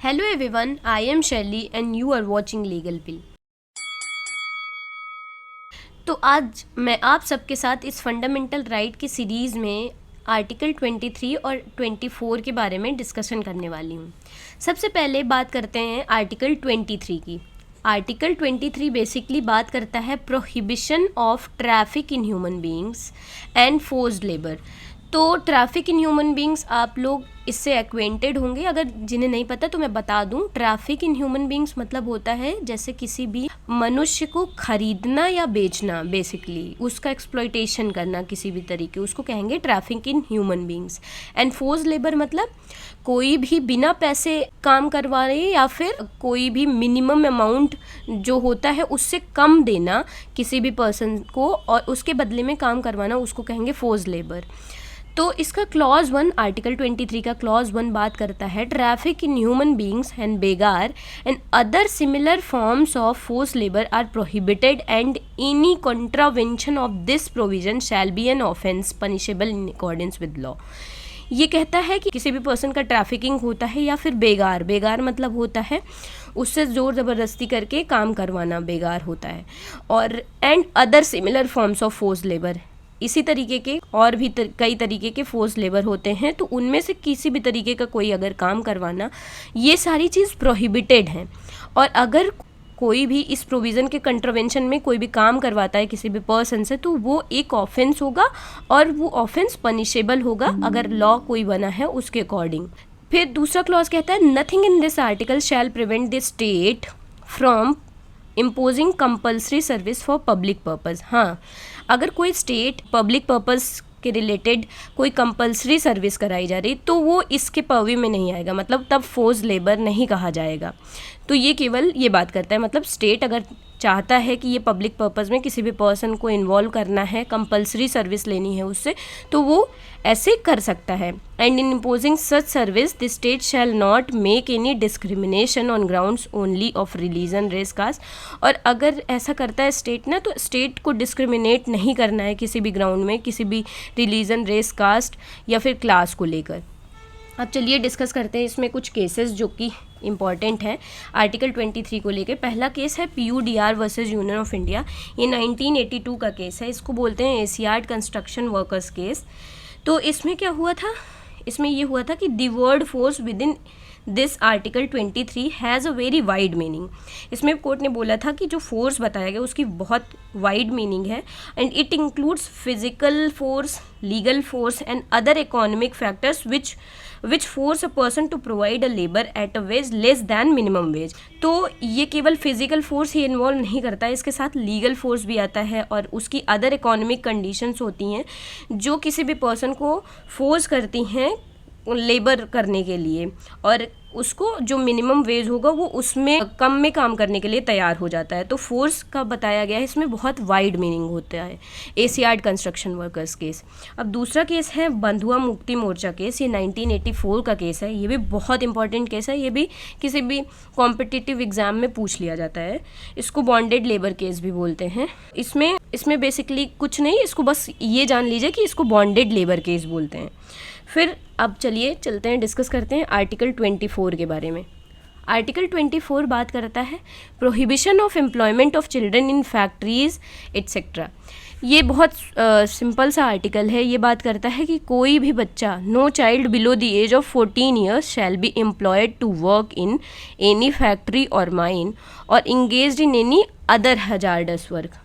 Hello everyone, I am Shelly and you are watching Legal Pill। तो आज मैं आप सबके साथ इस फंडामेंटल राइट की सीरीज़ में आर्टिकल 23 और 24 के बारे में डिस्कशन करने वाली हूँ। सबसे पहले बात करते हैं आर्टिकल 23 की। आर्टिकल 23 बेसिकली बात करता है prohibition of traffic in human beings and forced labour. तो ट्रैफिक इन ह्यूमन बीइंग्स आप लोग इससे एक्वेंटेड होंगे, अगर जिन्हें नहीं पता तो मैं बता दूं। ट्रैफिक इन ह्यूमन बीइंग्स मतलब होता है जैसे किसी भी मनुष्य को खरीदना या बेचना, बेसिकली उसका एक्सप्लॉयटेशन करना किसी भी तरीके, उसको कहेंगे traffic in human beings. And forced labour मतलब कोई भी बिना पैसे काम करवाए या फिर कोई भी मिनिमम अमाउंट जो होता है उससे कम देना किसी भी पर्सन को और उसके बदले में काम करवाना, उसको कहेंगे फोर्स्ड लेबर। तो इसका क्लॉज 1, आर्टिकल 23 का क्लॉज 1 बात करता है traffic in human beings and begar and other similar forms of force labour are prohibited and any contravention of this provision shall be an offence punishable in accordance with law. ये कहता है कि किसी भी पर्सन का ट्रैफिकिंग होता है या फिर बेगार मतलब होता है उससे ज़ोर ज़बरदस्ती करके काम करवाना, बेगार होता है। और and other similar forms of force labour, इसी तरीके के और भी कई तरीके के फोर्स लेबर होते हैं, तो उनमें से किसी भी तरीके का कोई अगर काम करवाना, ये सारी चीज़ प्रोहिबिटेड हैं। और अगर कोई भी इस प्रोविज़न के कंट्रावेंशन में कोई भी काम करवाता है किसी भी पर्सन से, तो वो एक ऑफेंस होगा और वो ऑफेंस पनिशेबल होगा अगर लॉ कोई बना है उसके अकॉर्डिंग। फिर दूसरा क्लॉज कहता है nothing in this article shall prevent the state from imposing compulsory service for public purpose. हाँ, अगर कोई स्टेट पब्लिक पर्पज़ के रिलेटेड कोई कंपल्सरी सर्विस कराई जा रही तो वो इसके पर्व्यू में नहीं आएगा, मतलब तब फोर्स लेबर नहीं कहा जाएगा। तो ये केवल ये बात करता है, मतलब स्टेट अगर चाहता है कि ये पब्लिक पर्पज़ में किसी भी पर्सन को इन्वॉल्व करना है, कंपल्सरी सर्विस लेनी है उससे, तो वो ऐसे कर सकता है। And in imposing such service the state shall not make any discrimination on grounds only of religion, race, caste. और अगर ऐसा करता है स्टेट ना, तो स्टेट को डिस्क्रिमिनेट नहीं करना है किसी भी ग्राउंड में, किसी भी रिलीजन, रेस, कास्ट या फिर क्लास को लेकर। अब चलिए डिस्कस करते हैं इसमें कुछ केसेस जो कि इम्पॉर्टेंट है आर्टिकल 23 को लेके। पहला केस है PUDR versus union of India. ये 1982 का केस है, इसको बोलते हैं एशियाड कंस्ट्रक्शन वर्कर्स केस। तो इसमें क्या हुआ था, इसमें ये हुआ था कि the word force with in this article 23 has a very wide meaning. इसमें कोर्ट ने बोला था कि जो फोर्स बताया गया उसकी बहुत वाइड मीनिंग है and it includes physical force, legal force and other economic factors which force a person to provide a labour at a wage less than minimum wage. तो ये केवल फिजिकल फोर्स ही involve नहीं करता है, इसके साथ legal force भी आता है और उसकी अदर इकोनॉमिक कंडीशंस होती हैं जो किसी भी पर्सन को फोर्स करती हैं लेबर करने के लिए, और उसको जो मिनिमम वेज होगा वो उसमें कम में काम करने के लिए तैयार हो जाता है। तो फोर्स का बताया गया है, इसमें बहुत वाइड मीनिंग होता है। Asiad construction workers case. अब दूसरा केस है बंधुआ मुक्ति मोर्चा केस। ये 1984 का केस है, ये भी बहुत इंपॉर्टेंट केस है, ये भी किसी भी कॉम्पिटिटिव एग्जाम में पूछ लिया जाता है। इसको बॉन्डेड लेबर केस भी बोलते हैं। इसमें बेसिकली कुछ नहीं, इसको बस ये जान लीजिए कि इसको बॉन्डेड लेबर केस बोलते हैं। फिर अब चलिए चलते हैं, डिस्कस करते हैं आर्टिकल 24 के बारे में। आर्टिकल 24 बात करता है prohibition of employment of children in factories etcetera. ये बहुत सिंपल सा आर्टिकल है। ये बात करता है कि कोई भी बच्चा, no child below the age of 14 years shall be employed to work in any factory और माइन और engaged in any other hazardous work.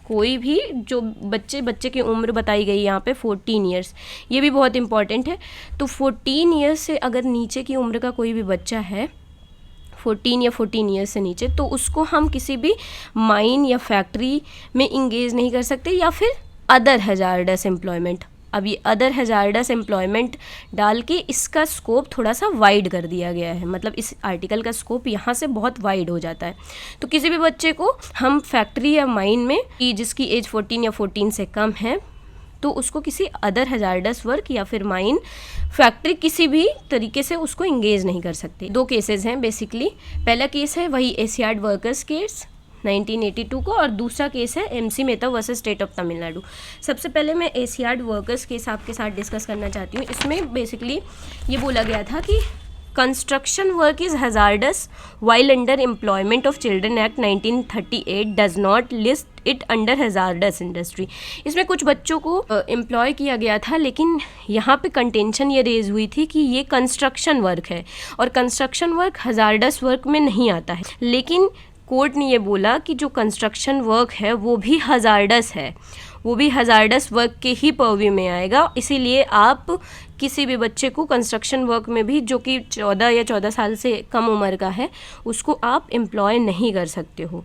कोई भी जो बच्चे की उम्र बताई गई यहाँ पे 14 ईयर्स, ये भी बहुत इंपॉर्टेंट है। तो 14 ईयर्स से अगर नीचे की उम्र का कोई भी बच्चा है, 14 या 14 ईयर्स से नीचे, तो उसको हम किसी भी माइन या फैक्ट्री में इंगेज नहीं कर सकते, या फिर अदर हजार्डस एम्प्लॉयमेंट। अब ये अदर हजार्डस एम्प्लॉयमेंट डाल के इसका स्कोप थोड़ा सा वाइड कर दिया गया है, मतलब इस आर्टिकल का स्कोप यहाँ से बहुत वाइड हो जाता है। तो किसी भी बच्चे को हम फैक्ट्री या माइन में कि जिसकी एज 14 या 14 से कम है, तो उसको किसी अदर हजार्डस वर्क या फिर माइन, फैक्ट्री, किसी भी तरीके से उसको इंगेज नहीं कर सकते। दो केसेस हैं बेसिकली। पहला केस है वही एशियाड वर्कर्स केस 1982 को, और दूसरा केस है MC Mehta versus state of Tamil Nadu. सबसे पहले मैं एशियाड वर्कर्स केस आपके साथ डिस्कस करना चाहती हूँ। इसमें बेसिकली ये बोला गया था कि construction work is hazardous while under employment of children act 1938 does not list it under hazardous industry. इसमें कुछ बच्चों को एम्प्लॉय किया गया था, लेकिन यहाँ पे कंटेंशन ये रेज हुई थी कि ये कंस्ट्रक्शन वर्क है और कंस्ट्रक्शन वर्क हजार्डस वर्क में नहीं आता है। लेकिन कोर्ट ने ये बोला कि जो कंस्ट्रक्शन वर्क है वो भी हजार्डस है, वो भी हजार्डस वर्क के ही पर्व्यू में आएगा। इसीलिए आप किसी भी बच्चे को कंस्ट्रक्शन वर्क में भी, जो कि 14 या 14 साल से कम उम्र का है, उसको आप एम्प्लॉय नहीं कर सकते हो।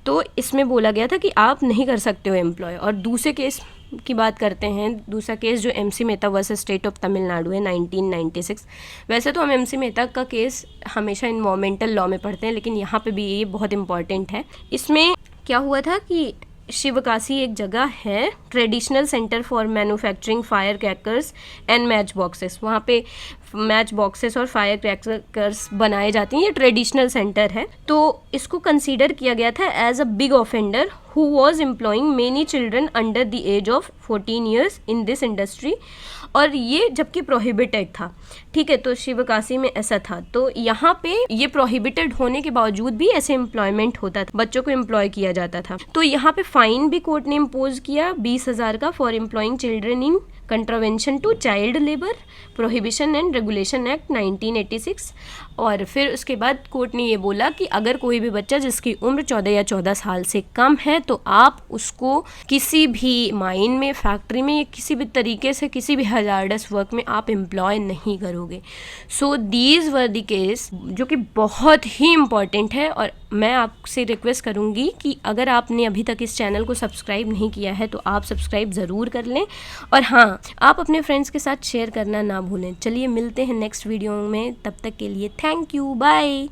तो इसमें बोला गया था कि आप नहीं कर सकते हो एम्प्लॉय। और दूसरे केस की बात करते हैं। दूसरा केस जो MC Mehta versus state of Tamil Nadu है 1996। वैसे तो हम MC मेहता का केस हमेशा इन्वायरमेंटल लॉ में पढ़ते हैं, लेकिन यहाँ पे भी ये बहुत इंपॉर्टेंट है। इसमें क्या हुआ था कि शिवकाशी एक जगह है, traditional centre for manufacturing fire crackers and match boxes. वहाँ पे मैच बॉक्सेस और फायर क्रैकर्स बनाए जाती हैं, ये ट्रेडिशनल सेंटर है। तो इसको कंसीडर किया गया था as a big offender who was employing many children under the age of 14 years in this industry, और ये जबकि प्रोहिबिटेड था। ठीक है, तो शिवकाशी में ऐसा था। तो यहाँ पे ये प्रोहिबिटेड होने के बावजूद भी ऐसे एम्प्लॉयमेंट होता था, बच्चों को एम्प्लॉय किया जाता था। तो यहाँ पे फाइन भी कोर्ट ने इम्पोज किया 20,000 का for employing children in contravention to child labour prohibition and regulation act 1986। और फिर उसके बाद कोर्ट ने ये बोला कि अगर कोई भी बच्चा जिसकी उम्र 14 या 14 साल से कम है तो आप उसको किसी भी माइन में, फैक्ट्री में या किसी भी तरीके से किसी भी हजार्डस वर्क में आप एम्प्लॉय नहीं करोगे। So these were the case जो कि बहुत ही इम्पॉर्टेंट है। और मैं आपसे रिक्वेस्ट करूँगी कि अगर आपने अभी तक इस चैनल को सब्सक्राइब नहीं किया है तो आप सब्सक्राइब ज़रूर कर लें, और हाँ, आप अपने फ्रेंड्स के साथ शेयर करना ना भूलें। चलिए मिलते हैं नेक्स्ट वीडियो में, तब तक के लिए थैंक यू, बाय।